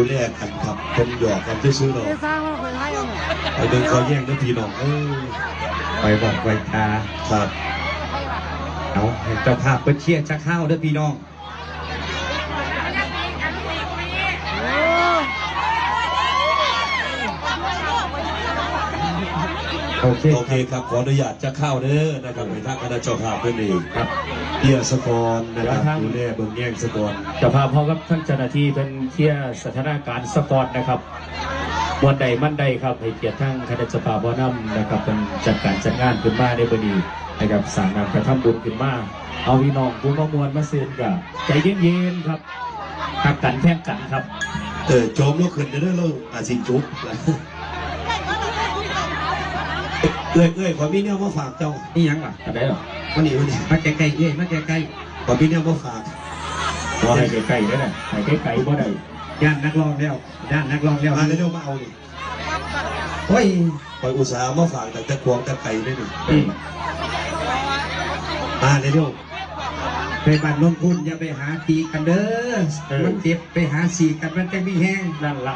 แลกันครับคนหยอกกันซื้อๆหรอกไปเดินคอยแย่งด้วยพี่น้องไปบอกไปตาครับเอาเจ้าภาพเปิดเชียร์จะเข้าด้วยพี่น้องโอเคครับขออนุญาตจะเข้าเด้อนะครับในทางคณะเจ้าภาพเพื่อนเองครับเที่ยสกรนะครับดูแลเบิ่งแย่งสกรเจ้าภาพพร้อมกับท่านเจ้าหน้าที่เป็นเที่ยสถานการณ์สกอตนะครับวันใดมั่นใดครับให้เกียรติทั้งคณะเจ้าภาพบ่อนำนะครับเป็นจัดการจัดงานขึ้นมาในวันนี้นะครับสั่งนำกระทำบุญขึ้นมาเอาพี่น้องผู้มามวลมาเซ็นกับใจเย็นๆครับทักกันแข่งกันครับโจมลูกขึ้นเด้อเราอาสิจุ๊บเอ้ยขอมีเนี่ยมาฝากเจ้านี่ยังล่ะอะไรหรอวันนี้มาใกล้ๆเอ้ยมาใกล้ๆขอมีเนี่ยมาฝากว่าให้ไกลๆได้ไหมให้ไกลๆบ่ได้ย่านนักร้องแล้วมาเร็วมาเอาเลยโอ้ยปล่อยอุตสาห์มาฝากแต่ควงแต่ไก่ได้หนึ่งมาเร็วไปบ้านนนคุณอย่าไปหาตีกันเด้อมันเจ็บไปหาสีกันมันจะมีแห้งนั่นละ